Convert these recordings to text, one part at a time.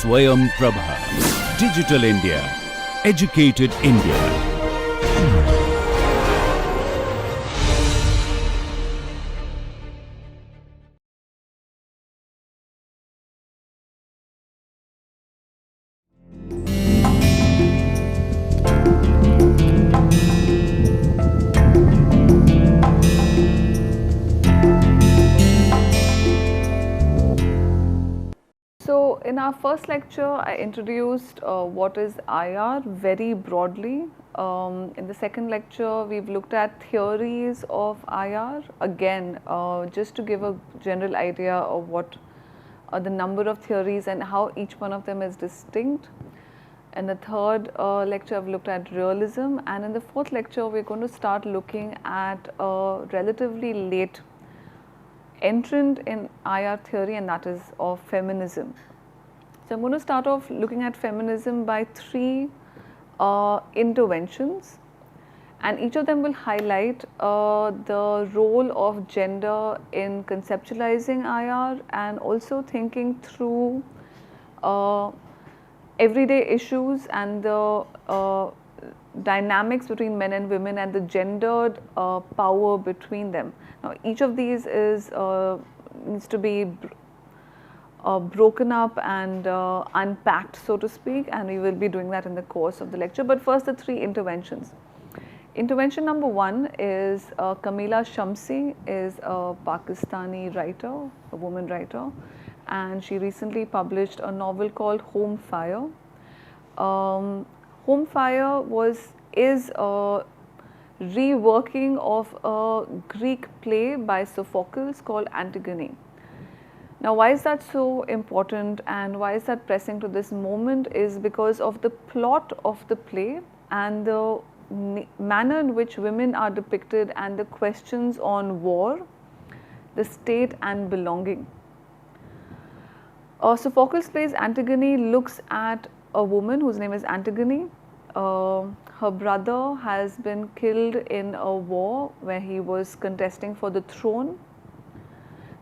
Swayam Prabha. Digital India. Educated India. So, in our first lecture, I introduced what is IR very broadly. In the second lecture, we've looked at theories of IR. Again, just to give a general idea of what are the number of theories and how each one of them is distinct. In the third lecture, I've looked at realism. And in the fourth lecture, we're going to start looking at a relatively late entrant in IR theory, and that is of feminism. So I'm going to start off looking at feminism by three interventions, and each of them will highlight the role of gender in conceptualizing IR and also thinking through everyday issues and the dynamics between men and women and the gendered power between them. Now, each of these is needs to be broken up and unpacked, so to speak, and we will be doing that in the course of the lecture. But first, the three interventions. Intervention number one is Kamila Shamsi is a Pakistani writer, a woman writer, and she recently published a novel called Home Fire. Home Fire is a reworking of a Greek play by Sophocles called Antigone. Now, why is that so important and why is that pressing to this moment is because of the plot of the play and the manner in which women are depicted and the questions on war, the state and belonging. Sophocles' plays Antigone looks at a woman whose name is Antigone. Her brother has been killed in a war where he was contesting for the throne.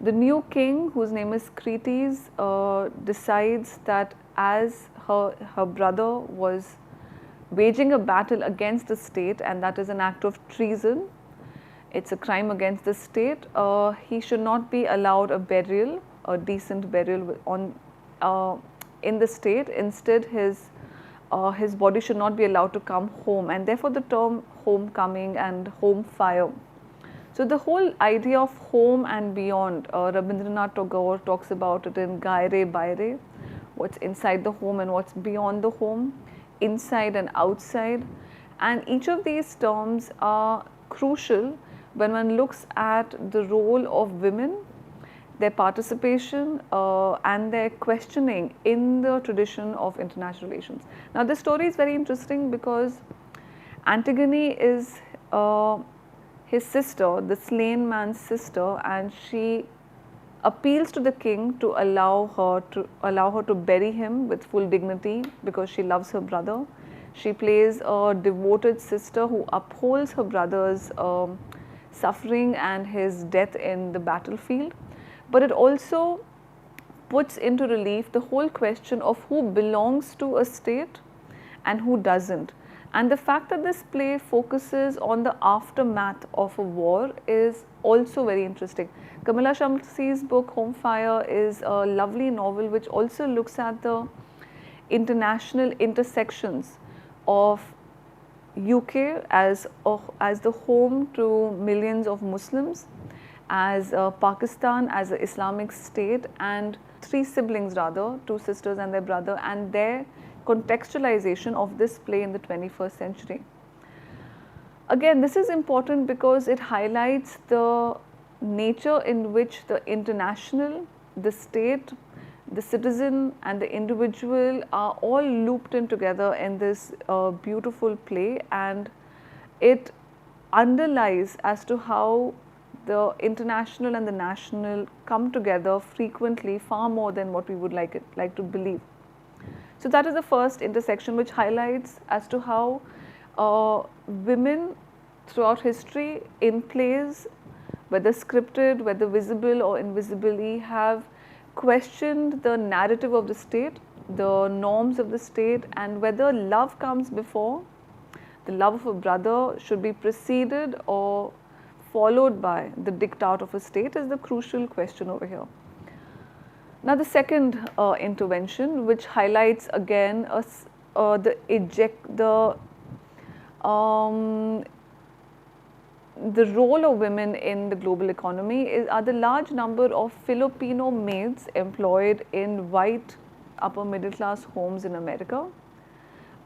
The new king, whose name is Cretes, decides that as her brother was waging a battle against the state, and that is an act of treason, it's a crime against the state, he should not be allowed a burial, a decent burial in the state. Instead, his body should not be allowed to come home, and therefore the term homecoming and home fire. So the whole idea of home and beyond, Rabindranath Tagore talks about it in Gaire Baire, what's inside the home and what's beyond the home, inside and outside, and each of these terms are crucial when one looks at the role of women, their participation and their questioning in the tradition of international relations. Now, this story is very interesting because Antigone is his sister, the slain man's sister, and she appeals to the king to allow her to bury him with full dignity because she loves her brother. She plays a devoted sister who upholds her brother's suffering and his death in the battlefield. But it also puts into relief the whole question of who belongs to a state and who doesn't. And the fact that this play focuses on the aftermath of a war is also very interesting. Kamila Shamsi's book Home Fire is a lovely novel which also looks at the international intersections of UK as the home to millions of Muslims, as Pakistan as an Islamic state, and three siblings rather, two sisters and their brother, and their contextualization of this play in the 21st century. Again, this is important because it highlights the nature in which the international, the state, the citizen and the individual are all looped in together in this beautiful play, and it underlies as to how the international and the national come together frequently, far more than what we would like to believe. So that is the first intersection which highlights as to how women throughout history in plays, whether scripted, whether visible or invisibly, have questioned the narrative of the state, the norms of the state, and whether love comes before the love of a brother should be preceded or followed by the diktat of a state is the crucial question over here. Now, the second intervention, which highlights again the role of women in the global economy are the large number of Filipino maids employed in white upper middle class homes in America.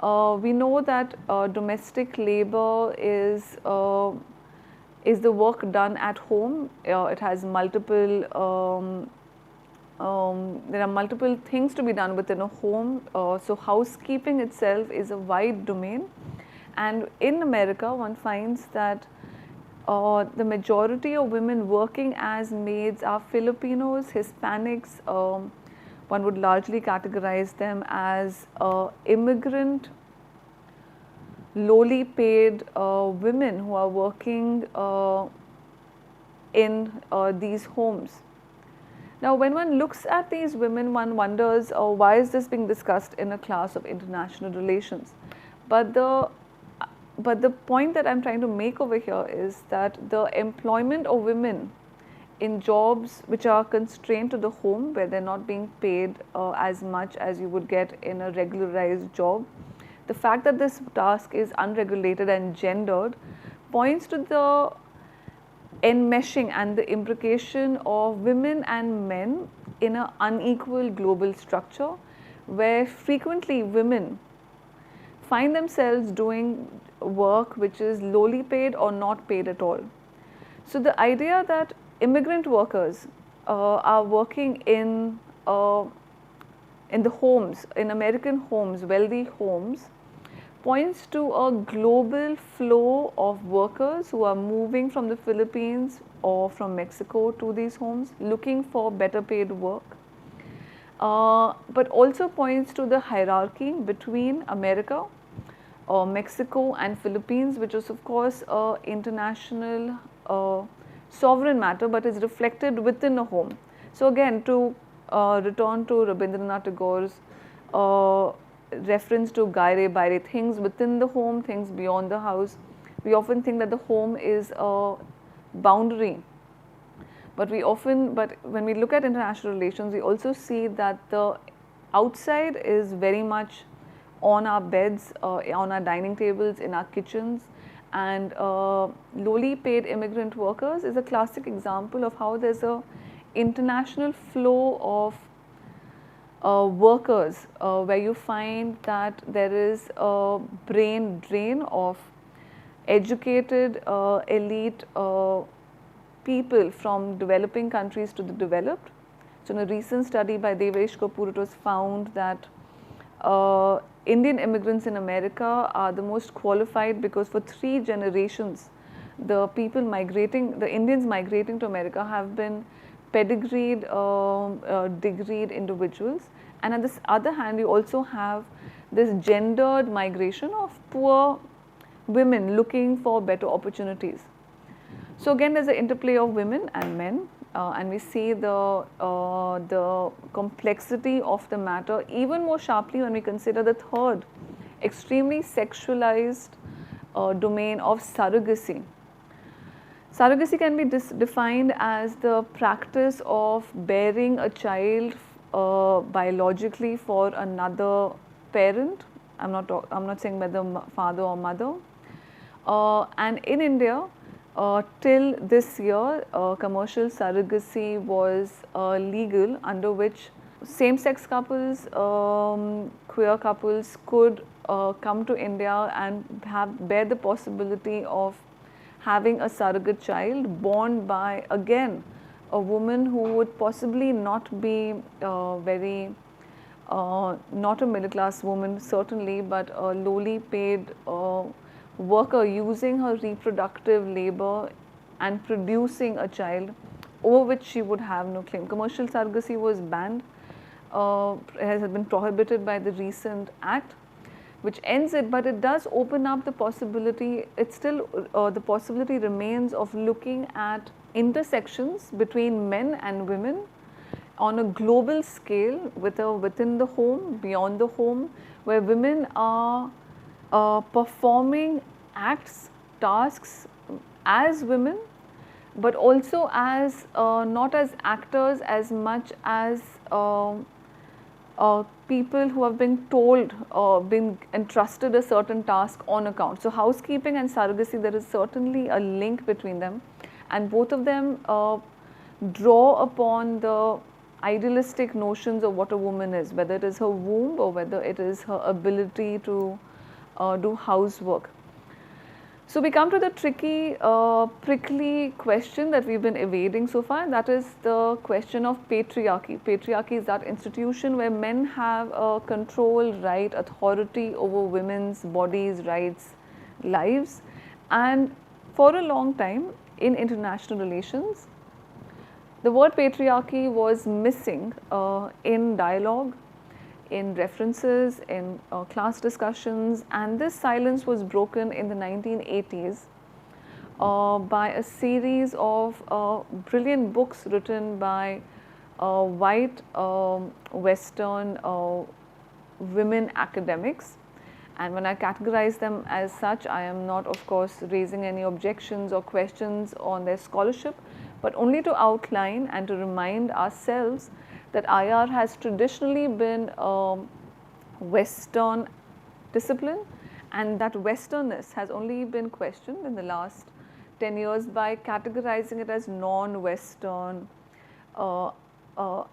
We know that domestic labor is the work done at home. It has multiple there are multiple things to be done within a home. So housekeeping itself is a wide domain, and in America one finds that the majority of women working as maids are Filipinos, Hispanics. One would largely categorize them as immigrant, lowly paid women who are working in these homes. Now, when one looks at these women, one wonders why is this being discussed in a class of international relations? But the point that I'm trying to make over here is that the employment of women in jobs which are constrained to the home, where they're not being paid as much as you would get in a regularized job, the fact that this task is unregulated and gendered points to the enmeshing and the imbrication of women and men in an unequal global structure, where frequently women find themselves doing work which is lowly paid or not paid at all. So the idea that immigrant workers are working in the homes, in American homes, wealthy homes, points to a global flow of workers who are moving from the Philippines or from Mexico to these homes looking for better paid work. But also points to the hierarchy between America, Mexico and Philippines, which is of course an international sovereign matter, but is reflected within a home. So again, to return to Rabindranath Tagore's reference to Gaire Baire, things within the home, things beyond the house. We often think that the home is a boundary, but when we look at international relations, we also see that the outside is very much on our beds, on our dining tables, in our kitchens, and lowly paid immigrant workers is a classic example of how there's a international flow of workers, where you find that there is a brain drain of educated elite people from developing countries to the developed. So in a recent study by Devesh Kapoor, it was found that Indian immigrants in America are the most qualified because for 3 generations, the Indians migrating to America have been pedigreed, degreed individuals. And on the other hand, you also have this gendered migration of poor women looking for better opportunities. So again, there's an interplay of women and men, and we see the complexity of the matter even more sharply when we consider the third extremely sexualized domain of surrogacy. Surrogacy can be defined as the practice of bearing a child biologically for another parent. I'm not saying whether father or mother. And in India, till this year, commercial surrogacy was legal, under which same-sex couples, queer couples could come to India and bear the possibility of having a surrogate child born by, again, a woman who would possibly not be not a middle class woman certainly, but a lowly paid worker using her reproductive labor and producing a child over which she would have no claim. Commercial surrogacy was banned, has been prohibited by the recent act, which ends it, but it does open up the possibility. It's still the possibility remains of looking at intersections between men and women on a global scale within the home, beyond the home, where women are performing acts, tasks as women, but also as not as actors as much as people who have been told, been entrusted a certain task on account. So housekeeping and surrogacy, there is certainly a link between them, and both of them draw upon the idealistic notions of what a woman is, whether it is her womb or whether it is her ability to do housework. So we come to the tricky, prickly question that we've been evading so far, and that is the question of patriarchy. Patriarchy is that institution where men have a control, right, authority over women's bodies, rights, lives, and for a long time in international relations, the word patriarchy was missing in dialogue, in references, in class discussions, and this silence was broken in the 1980s by a series of brilliant books written by white Western women academics. And when I categorize them as such, I am not, of course, raising any objections or questions on their scholarship, but only to outline and to remind ourselves that IR has traditionally been a Western discipline, and that Westernness has only been questioned in the last 10 years by categorizing it as non-Western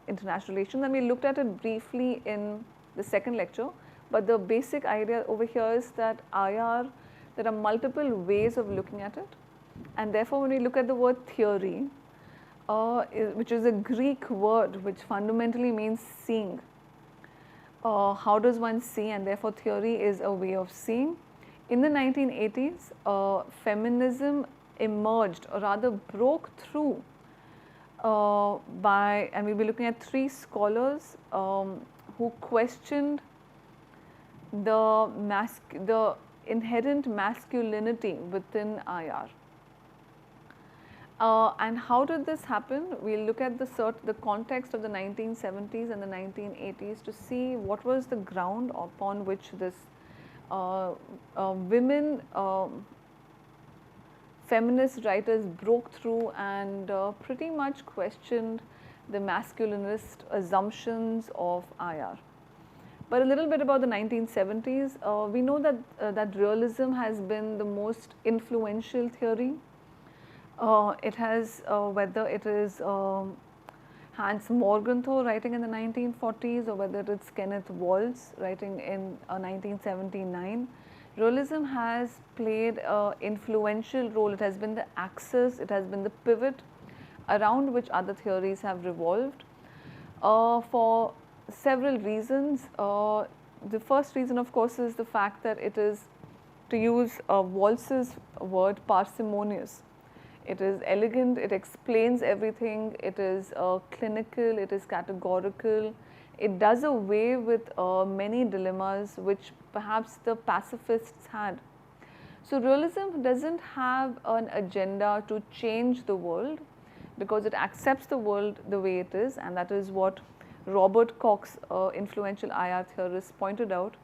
international relations. And we looked at it briefly in the second lecture, but the basic idea over here is that IR, there are multiple ways of looking at it, and therefore when we look at the word theory, which is a Greek word which fundamentally means seeing. How does one see? And therefore theory is a way of seeing. In the 1980s, feminism emerged, or rather broke through and we'll be looking at three scholars who questioned the inherent masculinity within IR. And how did this happen? We'll look at the context of the 1970s and the 1980s to see what was the ground upon which this women feminist writers broke through and pretty much questioned the masculinist assumptions of IR. But a little bit about the 1970s, we know that that realism has been the most influential theory. It has, whether it is Hans Morgenthau writing in the 1940s or whether it's Kenneth Waltz writing in 1979, realism has played an influential role. It has been the axis, it has been the pivot around which other theories have revolved for several reasons. The first reason, of course, is the fact that it is, to use Waltz's word, parsimonious. It is elegant, it explains everything, it is clinical, it is categorical, it does away with many dilemmas which perhaps the pacifists had. So realism doesn't have an agenda to change the world because it accepts the world the way it is, and that is what Robert Cox, influential IR theorist, pointed out,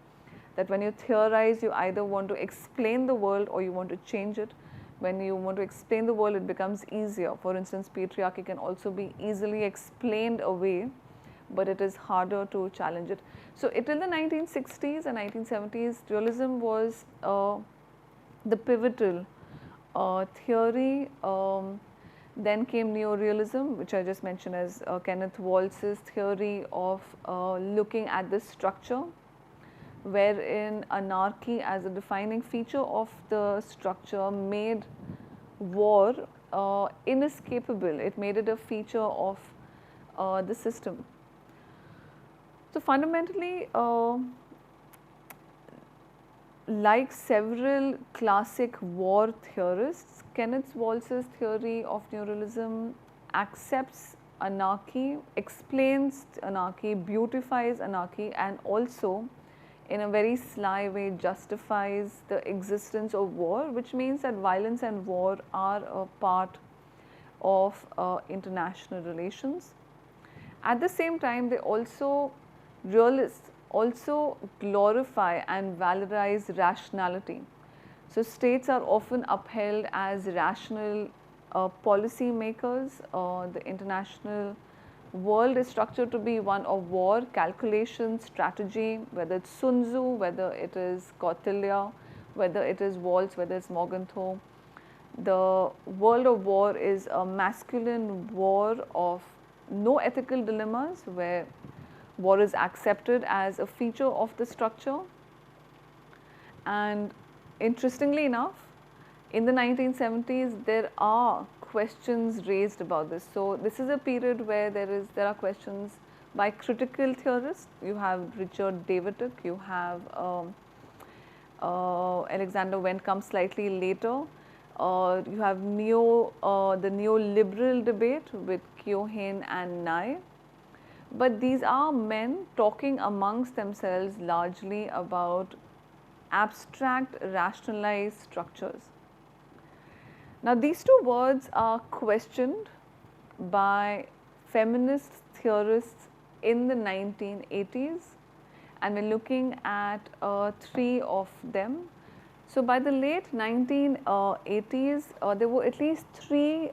that when you theorize, you either want to explain the world or you want to change it. When you want to explain the world, it becomes easier. For instance, patriarchy can also be easily explained away, but it is harder to challenge it. So till the 1960s and 1970s, realism was the pivotal theory. Then came neorealism, which I just mentioned as Kenneth Waltz's theory of looking at this structure, wherein anarchy as a defining feature of the structure made war inescapable. It made it a feature of the system. So fundamentally, like several classic war theorists, Kenneth Waltz's theory of neorealism accepts anarchy, explains anarchy, beautifies anarchy, and also in a very sly way justifies the existence of war, which means that violence and war are a part of international relations. At the same time, realists also glorify and valorize rationality. So states are often upheld as rational policy makers. The international world is structured to be one of war, calculation, strategy, whether it's Sun Tzu, whether it is Kautilya, whether it is Waltz, whether it's Morgenthau. The world of war is a masculine war of no ethical dilemmas, where war is accepted as a feature of the structure. And interestingly enough, in the 1970s, there are questions raised about this. So this is a period where there are questions by critical theorists. You have Richard Davidic, you have Alexander Wendt comes slightly later. You have the neoliberal debate with Keohane and Nye. But these are men talking amongst themselves largely about abstract, rationalized structures. Now, these two words are questioned by feminist theorists in the 1980s, and we're looking at three of them. So, by the late 1980s, there were at least three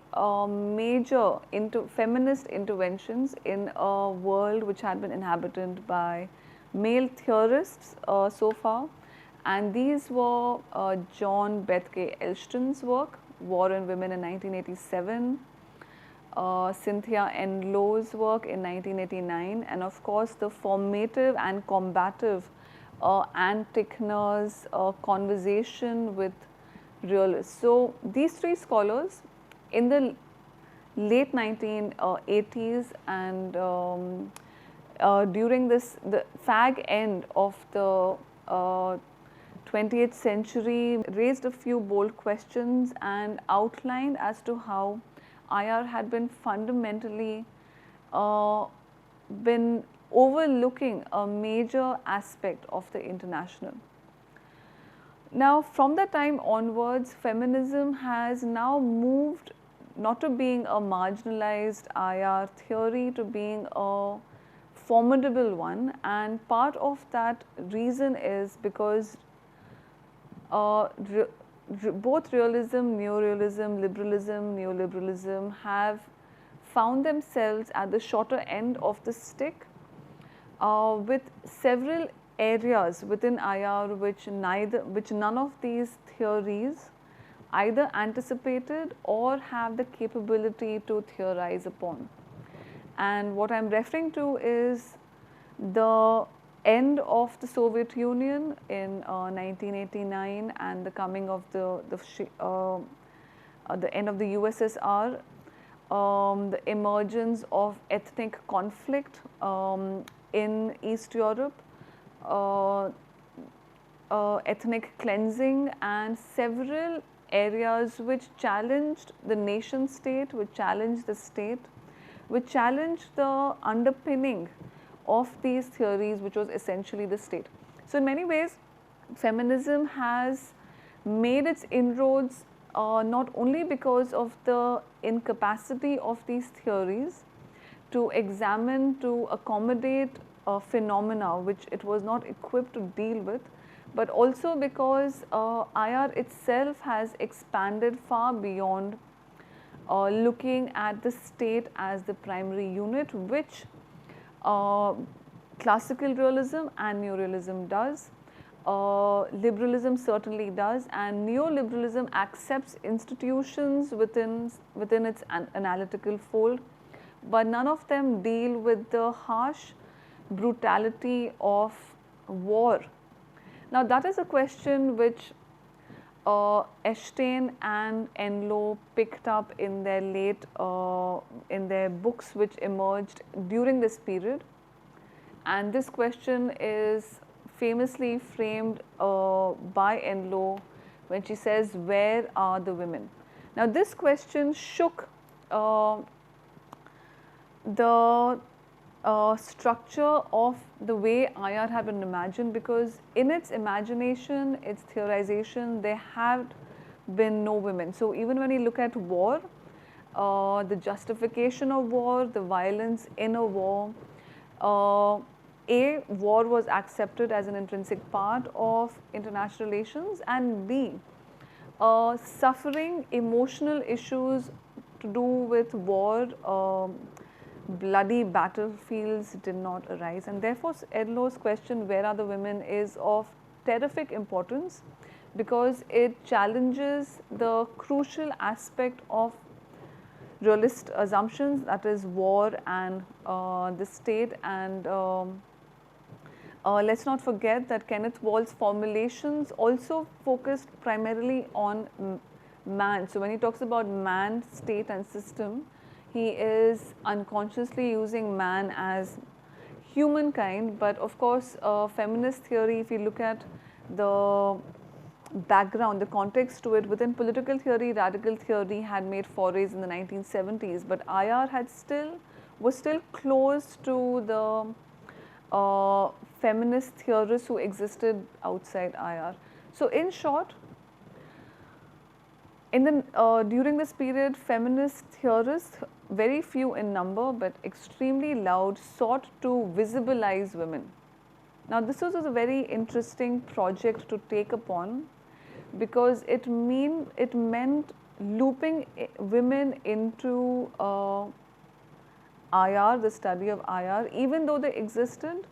major feminist interventions in a world which had been inhabited by male theorists so far. And these were John Bethke Elston's work, War and Women in 1987, Cynthia Enlow's work in 1989, and of course the formative and combative Ann Tickner's conversation with realists. So these three scholars in the late 1980s and during the fag end of the 20th century raised a few bold questions and outlined as to how IR had been fundamentally been overlooking a major aspect of the international. Now, from that time onwards, feminism has now moved not to being a marginalized IR theory to being a formidable one, and part of that reason is because both realism, neorealism, liberalism, neoliberalism have found themselves at the shorter end of the stick with several areas within IR which none of these theories either anticipated or have the capability to theorize upon. And what I am referring to is the end of the Soviet Union in 1989 and the coming of the end of the USSR, the emergence of ethnic conflict in East Europe, ethnic cleansing, and several areas which challenged the nation state, which challenged the state, which challenged the underpinning of these theories, which was essentially the state. So in many ways, feminism has made its inroads not only because of the incapacity of these theories to examine, to accommodate phenomena which it was not equipped to deal with, but also because IR itself has expanded far beyond looking at the state as the primary unit, which classical realism and neorealism does, liberalism certainly does, and neoliberalism accepts institutions within its analytical fold, but none of them deal with the harsh brutality of war. Now that is a question which Eshtain and Enlow picked up in their books which emerged during this period, and this question is famously framed by Enlow when she says, "Where are the women?" Now this question shook the structure of the way IR had been imagined, because in its imagination, its theorization, there had been no women. So even when you look at war, the justification of war, the violence in a war. A, war was accepted as an intrinsic part of international relations, and B, suffering, emotional issues to do with war, bloody battlefields did not arise, and therefore Edlow's question, where are the women, is of terrific importance because it challenges the crucial aspect of realist assumptions, that is war and the state. And let's not forget that Kenneth Wall's formulations also focused primarily on man. So when he talks about man, state and system, he is unconsciously using man as humankind. But of course, feminist theory, if you look at the background, the context to it, within political theory, radical theory had made forays in the 1970s, but IR was still close to the feminist theorists who existed outside IR. So in short, during this period, feminist theorists, very few in number but extremely loud, sought to visibilize women. Now this was a very interesting project to take upon because it meant looping women into IR, the study of IR, even though they existed,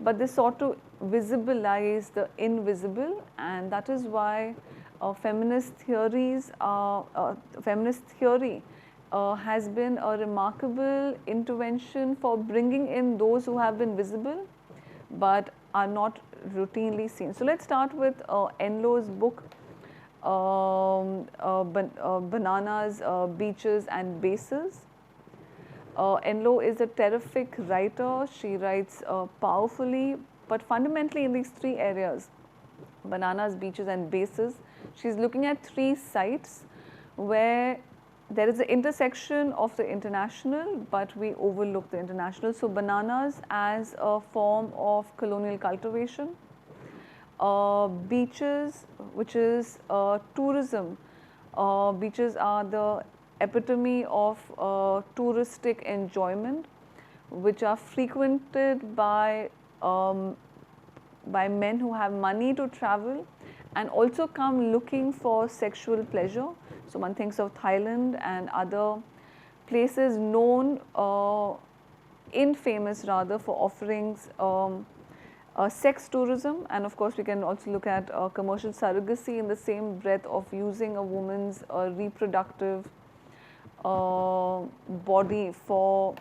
but they sought to visibilize the invisible, and that is why feminist theory has been a remarkable intervention for bringing in those who have been visible but are not routinely seen. So let's start with Enlow's book, Bananas, Beaches and Bases. Enlow is a terrific writer. She writes powerfully, but fundamentally in these three areas, bananas, beaches and bases, she's looking at three sites where there is the intersection of the international, but we overlook the international. So bananas as a form of colonial cultivation, beaches, which is tourism. Beaches are the epitome of touristic enjoyment, which are frequented by men who have money to travel and also come looking for sexual pleasure. So one thinks of Thailand and other places known, infamous rather, for offerings sex tourism, and of course we can also look at commercial surrogacy in the same breath of using a woman's reproductive body for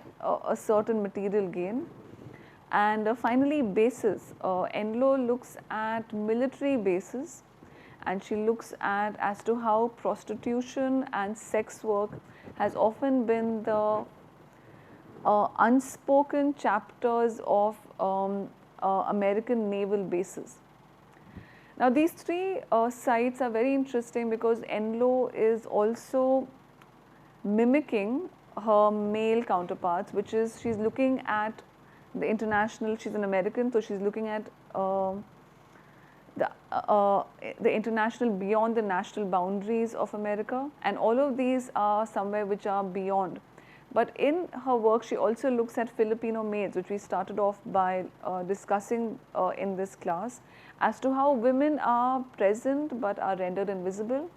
a certain material gain. And finally, bases. Enlow looks at military bases, and she looks at as to how prostitution and sex work has often been the unspoken chapters of American naval bases. Now these three sites are very interesting because Enlow is also mimicking her male counterparts, which is she's looking at the international. She's an American, so she's looking at the international beyond the national boundaries of America, and all of these are somewhere which are beyond. But in her work, she also looks at Filipino maids, which we started off by discussing in this class, as to how women are present but are rendered invisible.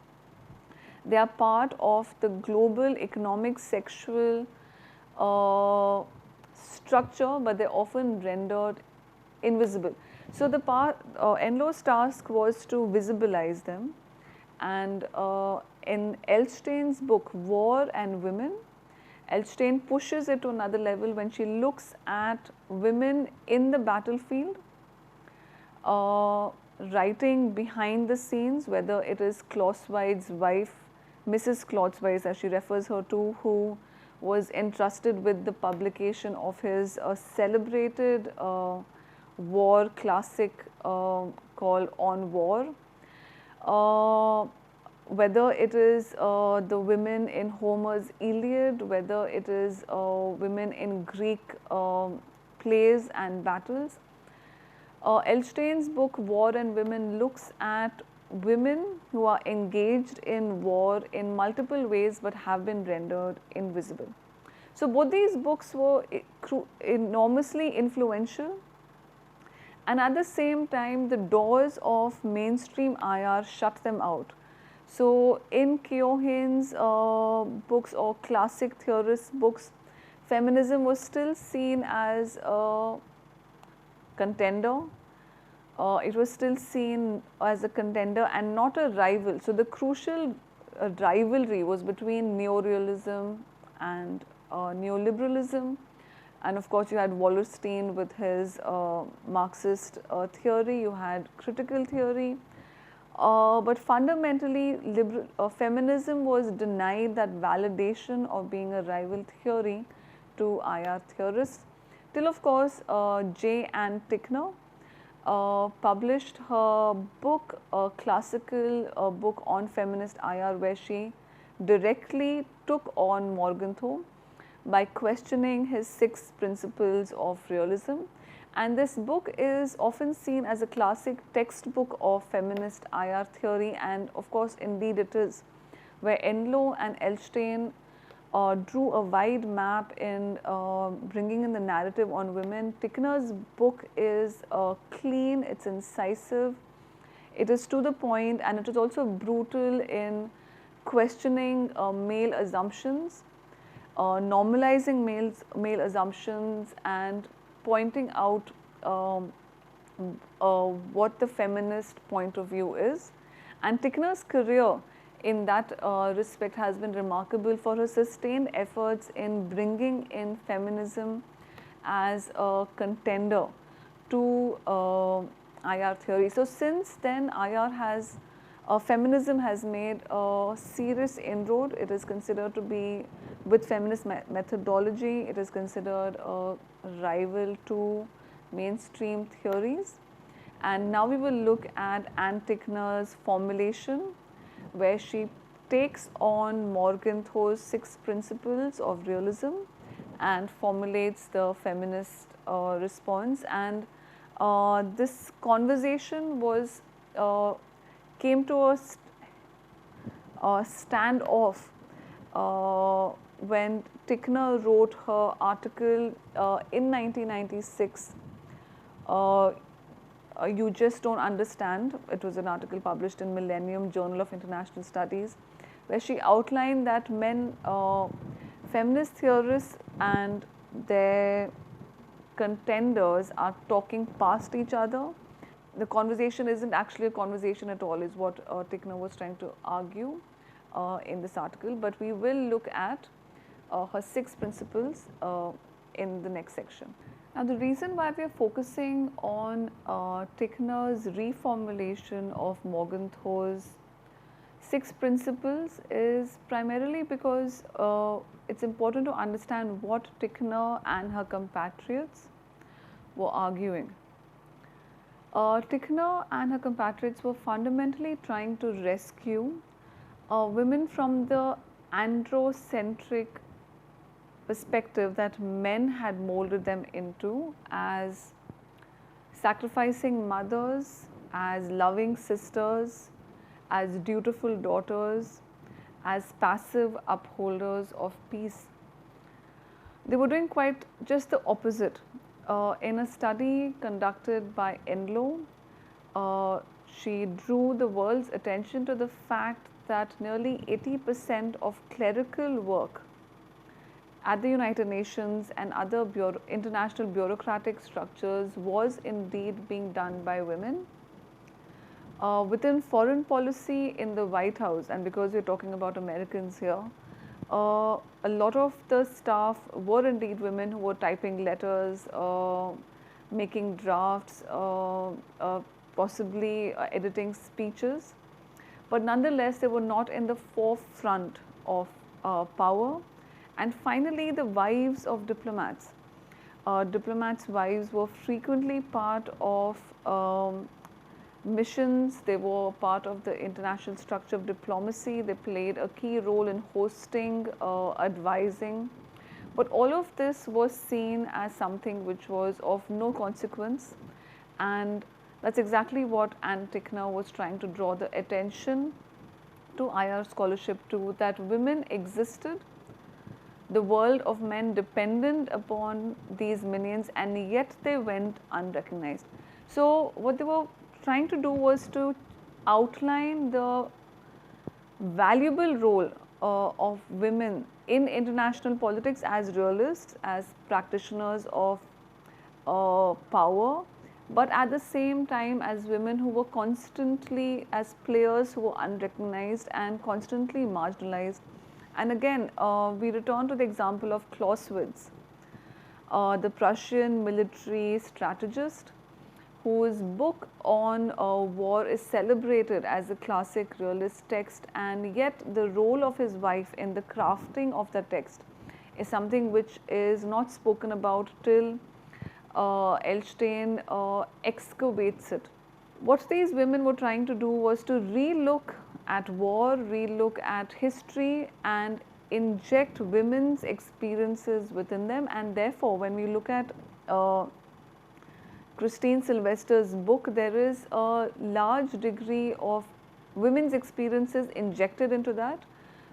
They are part of the global economic sexual structure, but they're often rendered invisible. So the Enlow's task was to visibilize them, and in Elstein's book War and Women, Elstein pushes it to another level when she looks at women in the battlefield, writing behind the scenes, whether it is Clausewitz' wife, Mrs. Clausewitz as she refers her to, who was entrusted with the publication of his celebrated war classic called On War. Whether it is the women in Homer's Iliad, whether it is women in Greek plays and battles. Elstein's book War and Women looks at women who are engaged in war in multiple ways but have been rendered invisible. So both these books were enormously influential, and at the same time the doors of mainstream IR shut them out. So in Keohane's books or classic theorist books, feminism was still seen as a contender. It was still seen as a contender and not a rival. So the crucial rivalry was between neorealism and neoliberalism. And of course, you had Wallerstein with his Marxist theory, you had critical theory. But fundamentally, feminism was denied that validation of being a rival theory to IR theorists, till of course J. Ann Tickner published her book, a classical book on feminist IR, where she directly took on Morgenthau by questioning his 6 principles of realism. And this book is often seen as a classic textbook of feminist IR theory, and of course indeed it is, where Enlow and Elstein drew a wide map in bringing in the narrative on women. Tickner's book is clean, it's incisive, it is to the point, and it is also brutal in questioning male assumptions, normalizing male assumptions, and pointing out what the feminist point of view is. And Tickner's career in that respect has been remarkable for her sustained efforts in bringing in feminism as a contender to IR theory. So since then, feminism has made a serious inroad. It is considered to be, with feminist methodology, it is considered a rival to mainstream theories. And now we will look at Ann Tickner's formulation, where she takes on Morgenthau's 6 principles of realism and formulates the feminist response. And this conversation was came to a standoff when Tickner wrote her article in 1996. You Just Don't Understand. It was an article published in Millennium Journal of International Studies, where she outlined that feminist theorists and their contenders are talking past each other. The conversation isn't actually a conversation at all, is what Tickner was trying to argue in this article. But we will look at her 6 principles in the next section. Now, the reason why we are focusing on Tickner's reformulation of Morgenthau's 6 principles is primarily because it's important to understand what Tickner and her compatriots were arguing. Tickner and her compatriots were fundamentally trying to rescue women from the androcentric perspective that men had molded them into, as sacrificing mothers, as loving sisters, as dutiful daughters, as passive upholders of peace. They were doing quite just the opposite. In a study conducted by Enlow, she drew the world's attention to the fact that nearly 80% of clerical work at the United Nations and other international bureaucratic structures was indeed being done by women. Within foreign policy in the White House, and because we're talking about Americans here, a lot of the staff were indeed women who were typing letters, making drafts, possibly editing speeches, but nonetheless they were not in the forefront of power. And finally, the wives of diplomats. Diplomats' wives were frequently part of missions, they were part of the international structure of diplomacy, they played a key role in hosting, advising. But all of this was seen as something which was of no consequence, and That's exactly what Antichna was trying to draw the attention to IR scholarship to, that women existed, the world of men depended upon these minions, and yet they went unrecognized. So what they were trying to do was to outline the valuable role of women in international politics as realists, as practitioners of power, but at the same time as women who were constantly, as players who were unrecognized and constantly marginalized. And again, we return to the example of Clausewitz, the Prussian military strategist, whose book on war is celebrated as a classic realist text, and yet the role of his wife in the crafting of the text is something which is not spoken about till Elstein excavates it. What these women were trying to do was to relook at war, relook at history, and inject women's experiences within them. And therefore, when we look at Christine Sylvester's book, there is a large degree of women's experiences injected into that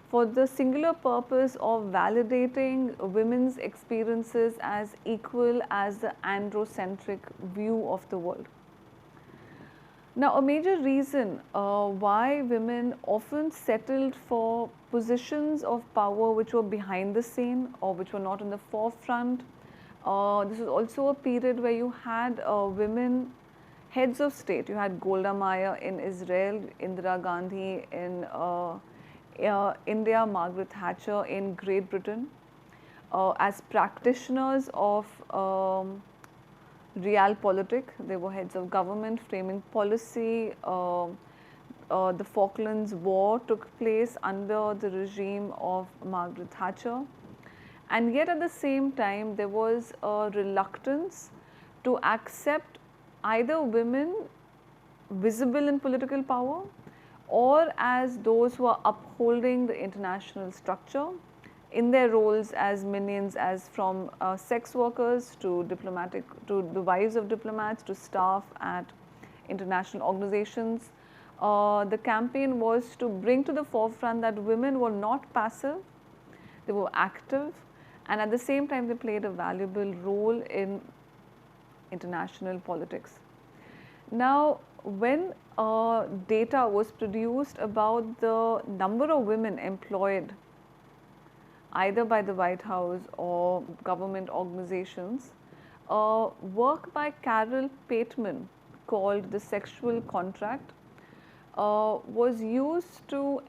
for the singular purpose of validating women's experiences as equal as the androcentric view of the world. Now, a major reason why women often settled for positions of power which were behind the scene or which were not in the forefront. This was also a period where you had women heads of state. You had Golda Meir in Israel, Indira Gandhi in India, Margaret Thatcher in Great Britain, as practitioners of realpolitik. They were heads of government, framing policy. The Falklands War took place under the regime of Margaret Thatcher. And yet at the same time, there was a reluctance to accept either women visible in political power or as those who are upholding the international structure in their roles as minions, as from sex workers to the wives of diplomats to staff at international organizations. The campaign was to bring to the forefront that women were not passive, they were active, and at the same time they played a valuable role in international politics. Now, when data was produced about the number of women employed either by the White House or government organizations, work by Carol Pateman called The Sexual Contract was used to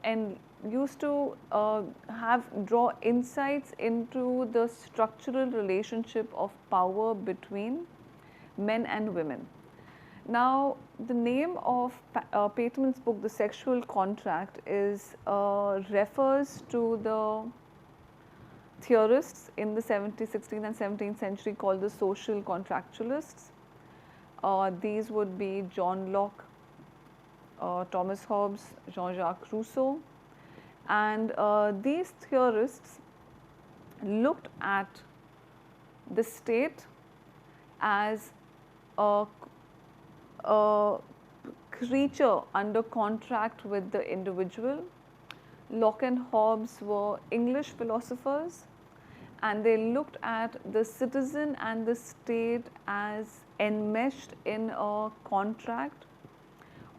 draw insights into the structural relationship of power between men and women. Now, the name of Pateman's book, The Sexual Contract, refers to the theorists in the 16th and 17th century called the social contractualists. These would be John Locke, Thomas Hobbes, Jean-Jacques Rousseau, and these theorists looked at the state as a creature under contract with the individual. Locke and Hobbes were English philosophers, and they looked at the citizen and the state as enmeshed in a contract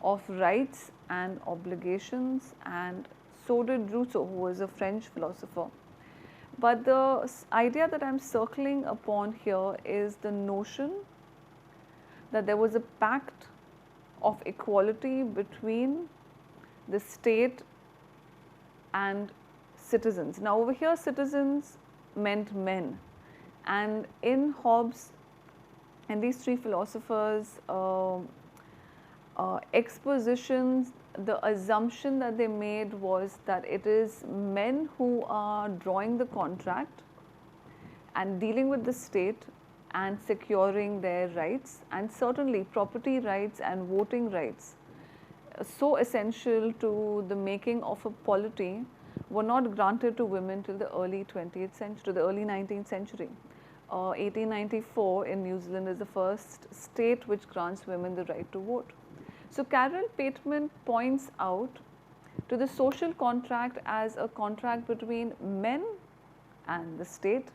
of rights and obligations, and so did Rousseau, who was a French philosopher. But the idea that I am circling upon here is the notion that there was a pact of equality between the state and citizens. Now, over here, citizens meant men, and in Hobbes and these three philosophers' expositions, the assumption that they made was that it is men who are drawing the contract and dealing with the state and securing their rights, and certainly property rights and voting rights, so essential to the making of a polity, were not granted to women till the early 20th century, to the early 19th century. 1894 in New Zealand is the first state which grants women the right to vote. So Carol Pateman points out to the social contract as a contract between men and the state,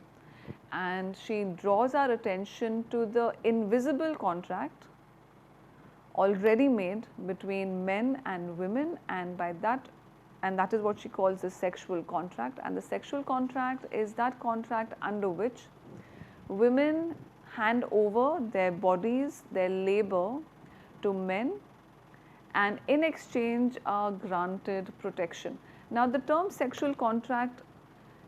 and she draws our attention to the invisible contract already made between men and women, and that is what she calls the sexual contract. And the sexual contract is that contract under which women hand over their bodies, their labor to men, and in exchange are granted protection. Now the term sexual contract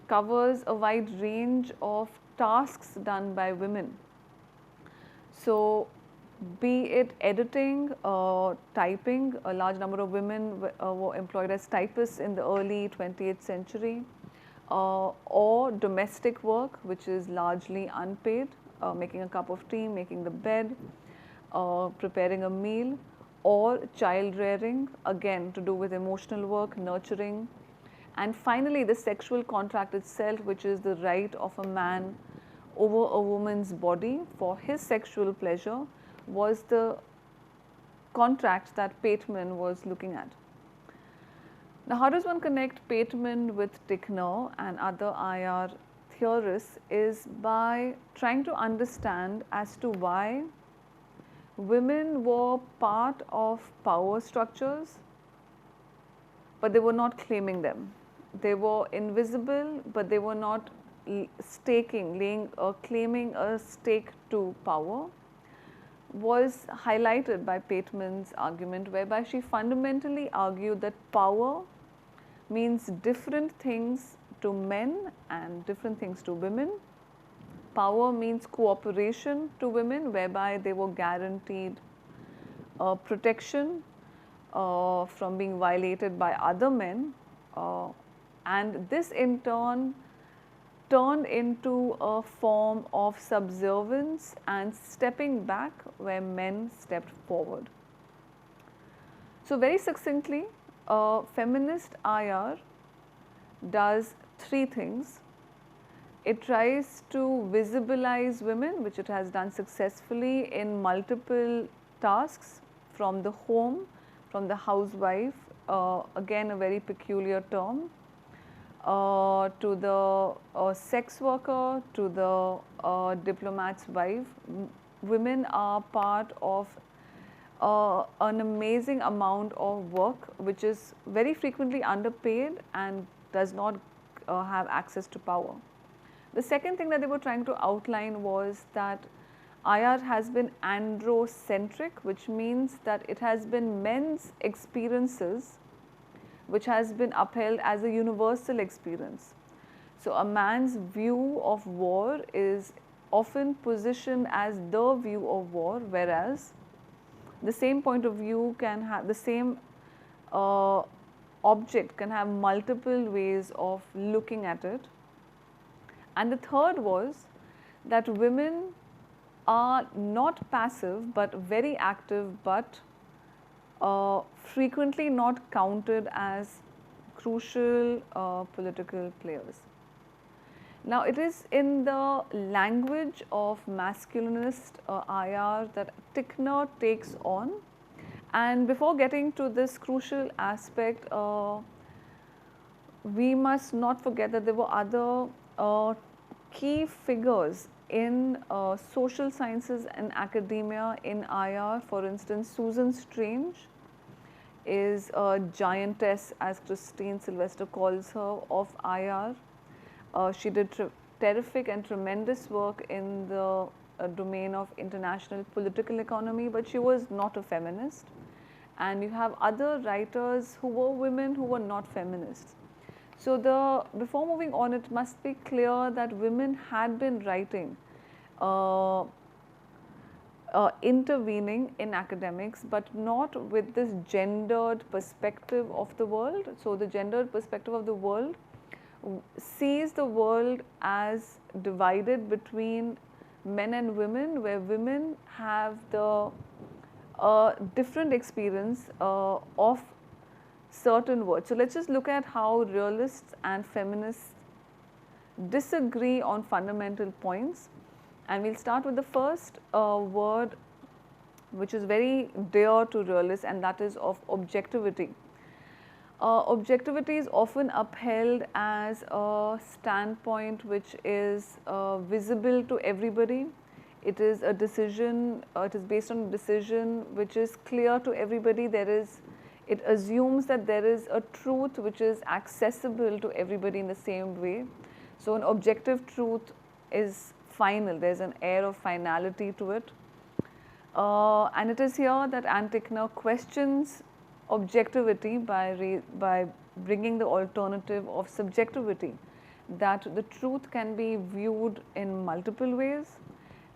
covers a wide range of tasks done by women. So be it editing, typing, a large number of women were employed as typists in the early 20th century, or domestic work, which is largely unpaid, making a cup of tea, making the bed, preparing a meal, or child rearing, again to do with emotional work, nurturing. And finally, the sexual contract itself, which is the right of a man over a woman's body for his sexual pleasure, was the contract that Pateman was looking at. Now, how does one connect Pateman with Tickner and other IR theorists is by trying to understand as to why women were part of power structures, but they were not claiming them. They were invisible, but they were not claiming a stake to power, was highlighted by Pateman's argument, whereby she fundamentally argued that power means different things to men and different things to women. Power means cooperation to women, whereby they were guaranteed protection from being violated by other men, and this in turn turned into a form of subservience and stepping back where men stepped forward. So very succinctly, feminist IR does three things. It tries to visibilize women, which it has done successfully in multiple tasks, from the home, from the housewife, again a very peculiar term, to the sex worker, to the diplomat's wife. Women are part of an amazing amount of work which is very frequently underpaid and does not have access to power. The second thing that they were trying to outline was that IR has been androcentric, which means that it has been men's experiences which has been upheld as a universal experience. So a man's view of war is often positioned as the view of war, whereas the same point of view can have, the same object can have multiple ways of looking at it. And the third was that women are not passive but very active, but frequently not counted as crucial political players. Now, it is in the language of masculinist IR that Tickner takes on. And before getting to this crucial aspect, we must not forget that there were other key figures in social sciences and academia in IR. For instance, Susan Strange is a giantess, as Christine Sylvester calls her, of IR. She did terrific and tremendous work in the domain of international political economy, but she was not a feminist. And you have other writers who were women who were not feminists. So before moving on, it must be clear that women had been writing, intervening in academics, but not with this gendered perspective of the world. So the gendered perspective of the world sees the world as divided between men and women, where women have the different experience of certain words. So let's just look at how realists and feminists disagree on fundamental points. And we'll start with the first word which is very dear to realists, and that is of objectivity. Objectivity is often upheld as a standpoint which is visible to everybody. It is a decision, it is based on a decision which is clear to everybody. It assumes that there is a truth which is accessible to everybody in the same way. So an objective truth is final, there is an air of finality to it. And it is here that Antichner questions objectivity by bringing the alternative of subjectivity, that the truth can be viewed in multiple ways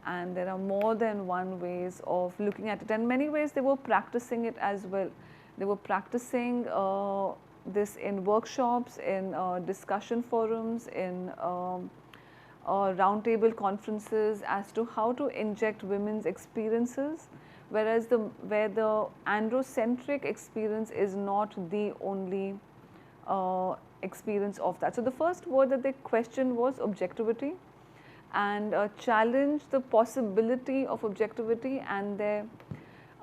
and there are more than one ways of looking at it. And in many ways they were practicing it as well. They were practicing this in workshops, in discussion forums, in roundtable conferences as to how to inject women's experiences, whereas where the androcentric experience is not the only experience of that. So the first word that they questioned was objectivity, and challenged the possibility of objectivity, and their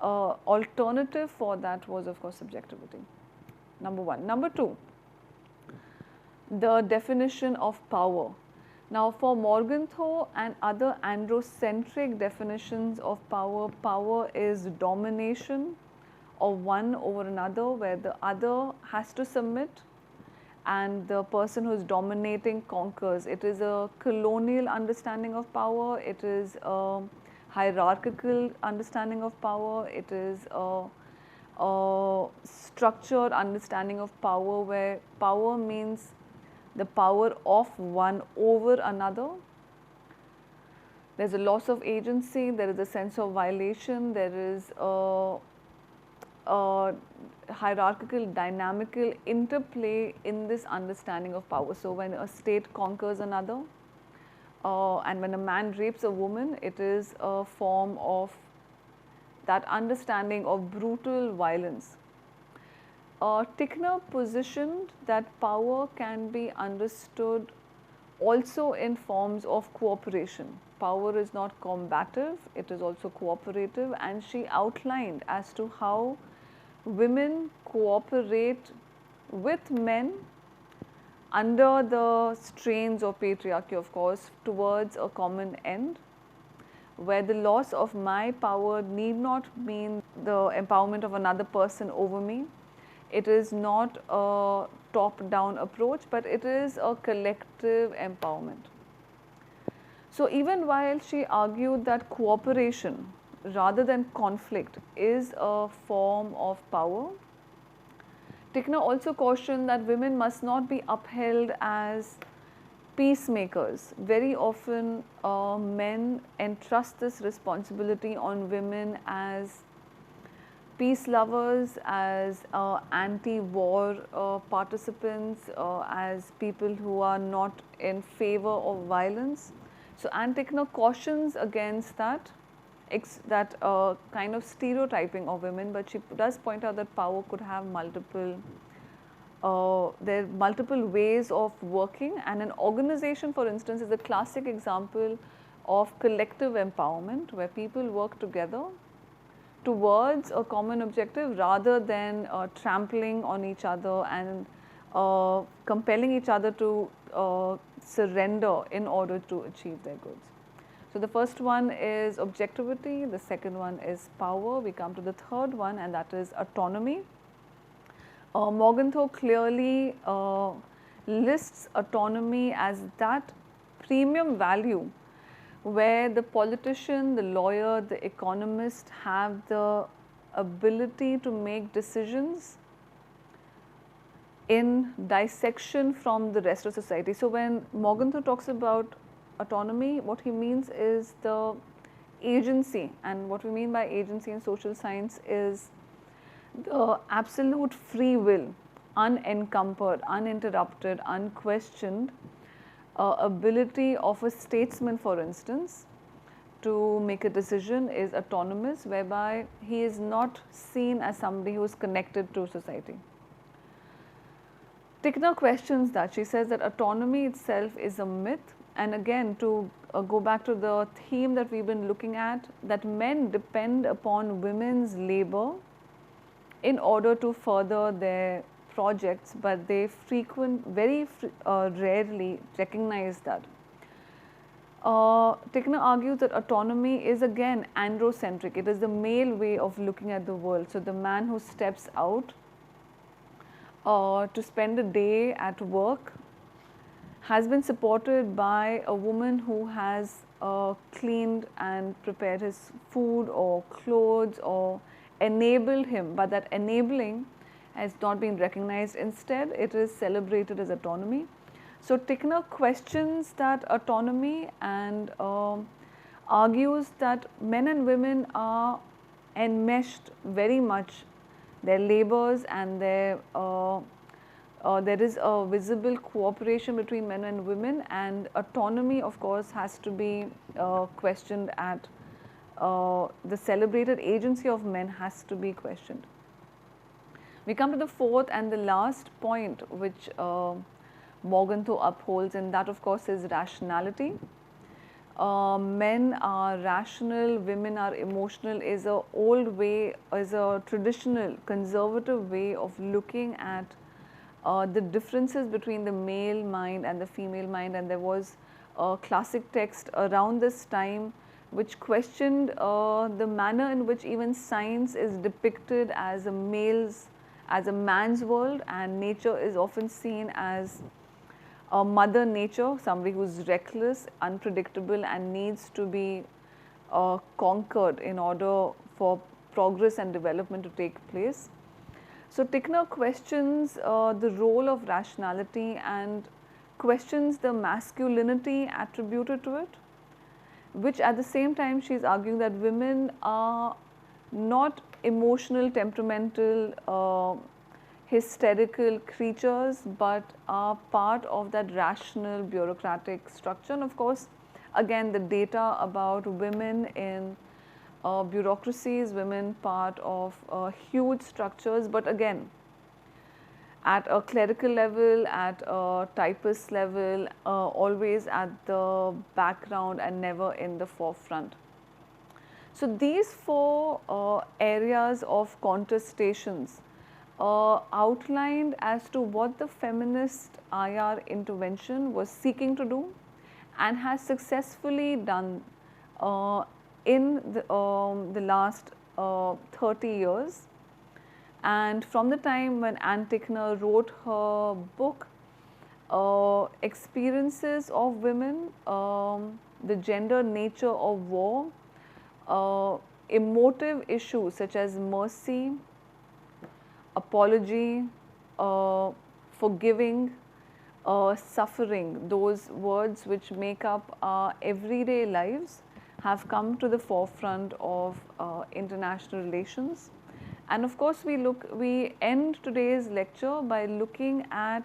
alternative for that was of course subjectivity. Number one. Number two, the definition of power. Now for Morgenthau and other androcentric definitions of power, power is domination of one over another, where the other has to submit and the person who is dominating conquers. It is a colonial understanding of power, it is a hierarchical understanding of power, it is a structured understanding of power, where power means the power of one over another. There is a loss of agency, there is a sense of violation, there is a hierarchical, dynamical interplay in this understanding of power. So when a state conquers another, and when a man rapes a woman, it is a form of that understanding of brutal violence. Tickner positioned that power can be understood also in forms of cooperation. Power is not combative, it is also cooperative, and she outlined as to how women cooperate with men under the strains of patriarchy, of course, towards a common end, where the loss of my power need not mean the empowerment of another person over me. It is not a top-down approach, but it is a collective empowerment. So even while she argued that cooperation rather than conflict is a form of power, Tickner also cautioned that women must not be upheld as peacemakers. Very often men entrust this responsibility on women as peace lovers, as anti-war participants, as people who are not in favor of violence. So Anne Tickner cautions against that kind of stereotyping of women, but she does point out that power could have multiple there are multiple ways of working, and an organization, for instance, is a classic example of collective empowerment, where people work together towards a common objective rather than trampling on each other and compelling each other to surrender in order to achieve their goods. So the first one is objectivity, the second one is power. We come to the third one, and that is autonomy. Morgenthau clearly lists autonomy as that premium value where the politician, the lawyer, the economist have the ability to make decisions in dissection from the rest of society. So when Morgenthau talks about autonomy, what he means is the agency, and what we mean by agency in social science is the absolute free will, unencumbered, uninterrupted, unquestioned ability of a statesman, for instance, to make a decision is autonomous, whereby he is not seen as somebody who is connected to society. Tickner questions that. She says that autonomy itself is a myth, and again, to go back to the theme that we've been looking at, that men depend upon women's labor in order to further their projects, but they very rarely recognize that. Tickner argues that autonomy is again androcentric. It is the male way of looking at the world. So the man who steps out to spend a day at work has been supported by a woman who has cleaned and prepared his food or clothes or enabled him, but that enabling has not been recognized. Instead, it is celebrated as autonomy. So Tickner questions that autonomy and argues that men and women are enmeshed very much. Their labors and their there is a visible cooperation between men and women, and autonomy, of course, has to be questioned at the celebrated agency of men has to be questioned. We come to the fourth and the last point which Morgenthau upholds, and that of course is rationality. Men are rational, women are emotional is a old way, is a traditional conservative way of looking at the differences between the male mind and the female mind, and there was a classic text around this time which questioned the manner in which even science is depicted as a man's world, and nature is often seen as mother nature, somebody who is reckless, unpredictable, and needs to be conquered in order for progress and development to take place. So Tickner questions the role of rationality and questions the masculinity attributed to it, which at the same time she is arguing that women are not emotional, temperamental, hysterical creatures, but are part of that rational bureaucratic structure. And of course, again, the data about women in bureaucracies, women part of huge structures, but again, at a clerical level, at a typist level, always at the background and never in the forefront. So these four areas of contestations outlined as to what the feminist IR intervention was seeking to do and has successfully done in the last 30 years. And from the time when Ann Tickner wrote her book, Experiences of Women, the Gender Nature of War, emotive issues such as mercy, apology, forgiving, suffering, those words which make up our everyday lives, have come to the forefront of international relations. And of course, we end today's lecture by looking at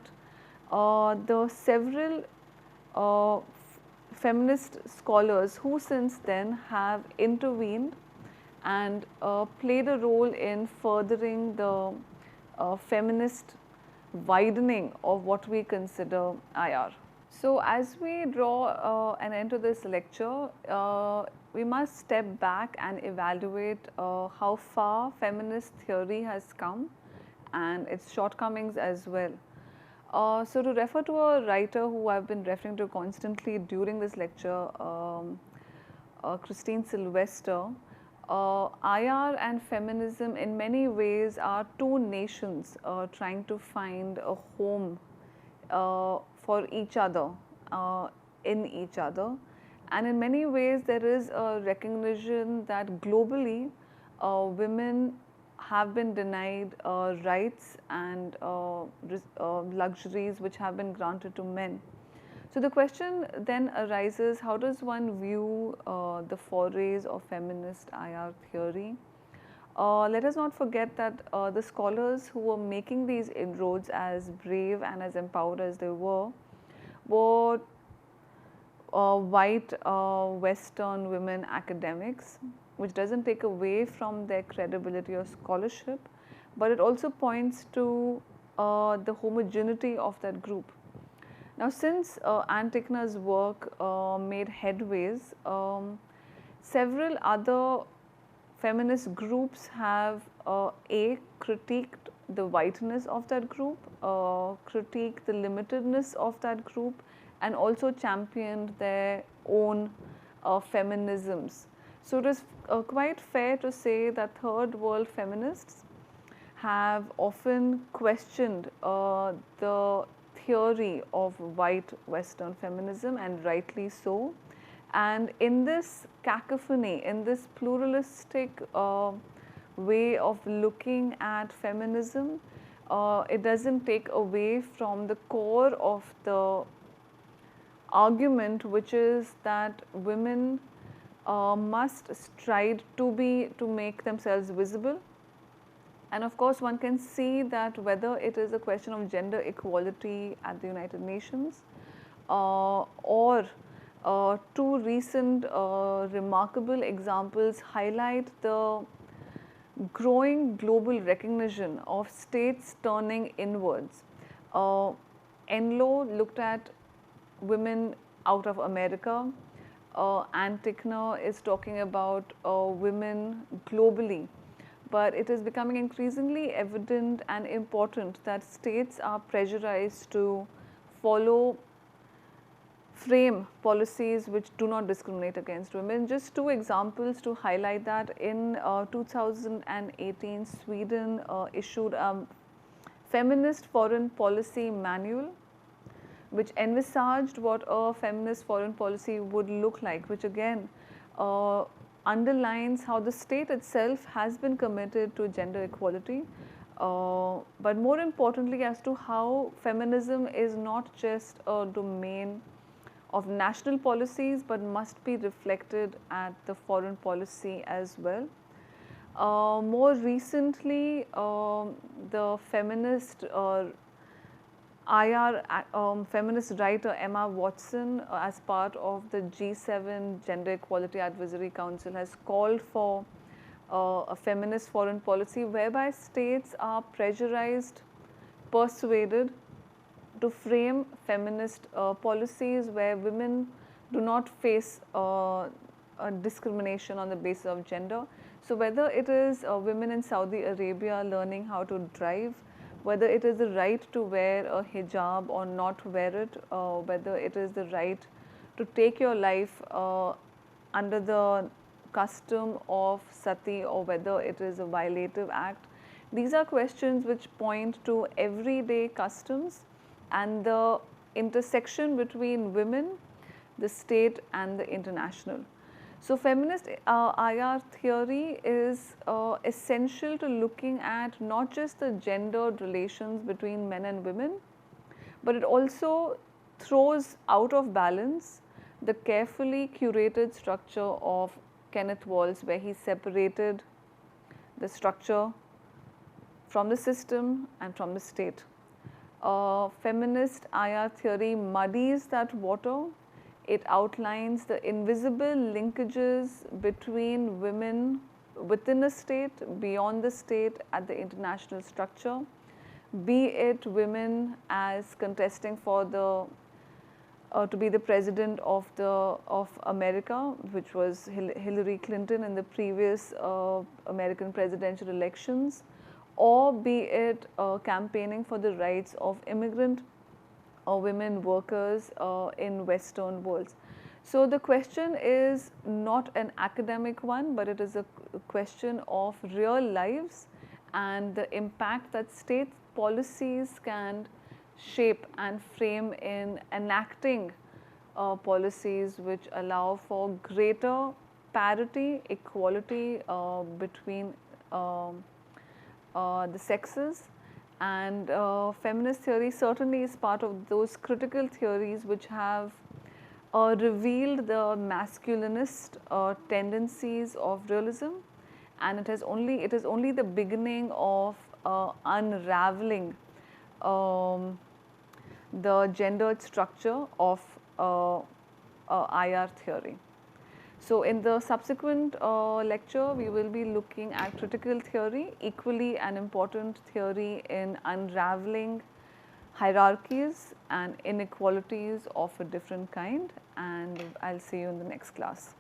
the several feminist scholars who since then have intervened and played a role in furthering the feminist widening of what we consider IR. So as we draw an end to this lecture, we must step back and evaluate how far feminist theory has come and its shortcomings as well. So to refer to a writer who I've been referring to constantly during this lecture, Christine Sylvester, IR and feminism in many ways are two nations trying to find a home for each other, in each other. And in many ways there is a recognition that globally women have been denied rights and luxuries which have been granted to men. So the question then arises, how does one view the forays of feminist IR theory? Let us not forget that the scholars who were making these inroads, as brave and as empowered as they were white Western women academics, which doesn't take away from their credibility or scholarship, but it also points to the homogeneity of that group. Now, since Anne Tickner's work made headways, several other feminist groups have critiqued the whiteness of that group, critiqued the limitedness of that group, and also championed their own feminisms. So it is quite fair to say that third world feminists have often questioned the theory of white Western feminism, and rightly so. And in this cacophony, in this pluralistic way of looking at feminism, it doesn't take away from the core of the argument, which is that women must strive to make themselves visible. And of course, one can see that whether it is a question of gender equality at the United Nations or two recent remarkable examples highlight the growing global recognition of states turning inwards. Enlow looked at women out of America. Anne Tickner is talking about women globally. But it is becoming increasingly evident and important that states are pressurized to frame policies which do not discriminate against women. Just two examples to highlight that. In 2018, Sweden issued a feminist foreign policy manual which envisaged what a feminist foreign policy would look like, which again underlines how the state itself has been committed to gender equality, but more importantly as to how feminism is not just a domain of national policies but must be reflected at the foreign policy as well. More recently, the feminist feminist writer Emma Watson, as part of the G7 Gender Equality Advisory Council, has called for a feminist foreign policy whereby states are pressurized, persuaded to frame feminist policies where women do not face discrimination on the basis of gender. So whether it is women in Saudi Arabia learning how to drive, whether it is the right to wear a hijab or not wear it, whether it is the right to take your life under the custom of sati, or whether it is a violative act. These are questions which point to everyday customs and the intersection between women, the state and the international. So feminist IR theory is essential to looking at not just the gendered relations between men and women, but it also throws out of balance the carefully curated structure of Kenneth Walls, where he separated the structure from the system and from the state. Feminist IR theory muddies that water. It outlines the invisible linkages between women within a state, beyond the state, at the international structure, be it women as contesting for the to be the president of America, which was Hillary Clinton in the previous American presidential elections, or be it campaigning for the rights of immigrant or women workers in Western worlds. So the question is not an academic one, but it is a question of real lives and the impact that state policies can shape and frame in enacting policies which allow for greater parity, equality between the sexes. And feminist theory certainly is part of those critical theories which have revealed the masculinist tendencies of realism, and it is only the beginning of unraveling the gendered structure of IR theory. So in the subsequent lecture, we will be looking at critical theory, equally an important theory in unraveling hierarchies and inequalities of a different kind, and I'll see you in the next class.